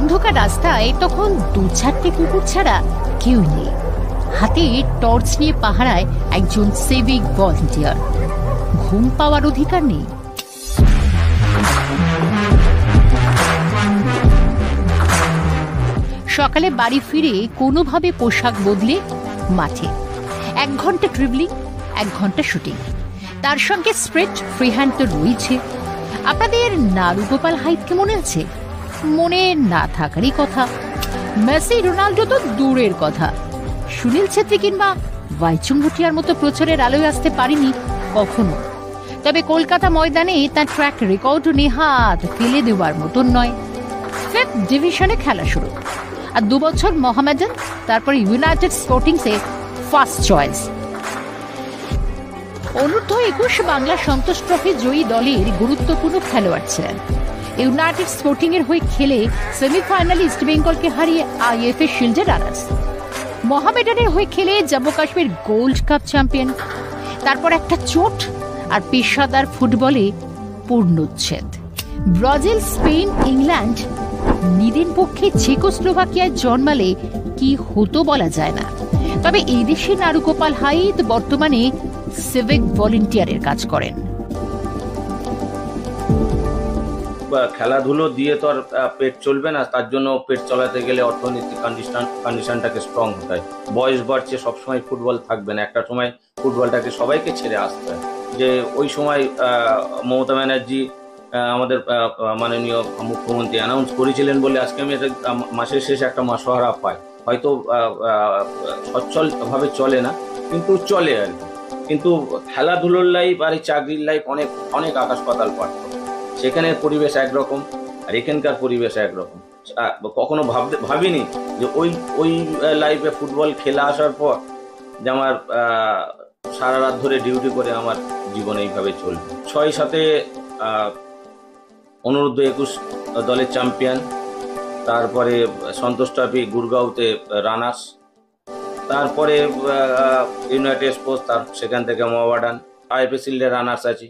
অন্ধকার রাস্তায় তখন দু চারটে কুকুর ছাড়া কেউ নেই। হাতে টর্চ নিয়ে পাহারায় একজন সিভিক ভলান্টিয়ার। ঘুম পাওয়ার অধিকার নেই। সকালে বাড়ি ফিরে কোনোভাবে পোশাক বদলে মাঠে 1 ঘন্টা ট্রিবলিং, 1 ঘন্টা শুটিং, তার সঙ্গে স্প্রিট ফ্রি হ্যান্ড তো রয়েছে। আপনাদের নারুগোপাল হাইদকে মনে আছে? মনে না থাকারই কথা। মেসি রোনাল্ডো তো দূরের কথা, সুনীল ছেত্রী কিংবা ভাইচুং ভুটিয়ার মতো প্রচারের আলোয় আসতে পারেনি কখনো। তবে কলকাতা ময়দানে তার ট্র্যাক রেকর্ড নেহাত ফেলে দেওয়ার মতন নয়। 5th ডিভিশনে খেলা শুরু, আর 2 বছর মোহামেডান, তারপরে ইউনাইটেড স্পোর্টিংসে ফার্স্ট চয়েস। অনূর্ধ্ব 21 বাংলা সন্তোষ ট্রফি জয়ী দলের গুরুত্বপূর্ণ খেলোয়াড় ছিলেন। ইউনাইটেড স্পোর্টিং এর হয়ে খেলে সেমিফাইনালে ইস্ট বেঙ্গলকে হারিয়ে আইএফএ শিল্ডে রানার্স। মোহামেডানের হয়ে খেলে Jammu Kashmir gold cup champion. তারপর একটা চোট আর পেশাদার ফুটবলে পূর্ণচ্ছেদ। ব্রাজিল, স্পেন, ইংল্যান্ড, নিদেন পক্ষে চেকোস্লোভাকিয়ায় জন্মালে কি হতো বলা যায় না। তবে এই দেশে নারুগোপাল হাইদ বর্তমানে সিভিক ভলান্টিয়ারের কাজ করেন। খেলাধুলো দিয়ে তো আর পেট চলবে না, তার জন্য পেট চালাতে গেলে অর্থনৈতিক কন্ডিশনটাকে স্ট্রং হতে হয়। বয়স বাড়ছে, সবসময় ফুটবল থাকবে না, একটা সময় ফুটবলটাকে সবাইকে ছেড়ে আসতে হয়। যে ওই সময় মমতা ব্যানার্জি আমাদের মাননীয় মুখ্যমন্ত্রী অ্যানাউন্স করেছিলেন বলে আজকে আমি মাসের শেষে একটা মাসোহারা পাই। হয়তো সচ্ছলভাবে চলে না, কিন্তু চলে আর কি। কিন্তু খেলাধুলোর লাইফ আর এই চাকরির লাইফ অনেক অনেক আকাশ পাতাল পার্থক্য। সেখানের পরিবেশ একরকম আর এখানকার পরিবেশ একরকম। কখনো ভাবিনি যে ওই লাইফে ফুটবল খেলা আসার পর যে আমার সারা রাত ধরে ডিউটি করে আমার জীবন এইভাবে চলবে। 6-7 অনূর্ধ্ব 21 দলের চ্যাম্পিয়ন, তারপরে সন্তোষ ট্রফি গুরগাঁওতে রানার্স, তারপরে ইউনাইটেড স্পোর্টস, সেখান থেকে মোহামেডান, আইএফএ শিল্ডে রানার্স আছি।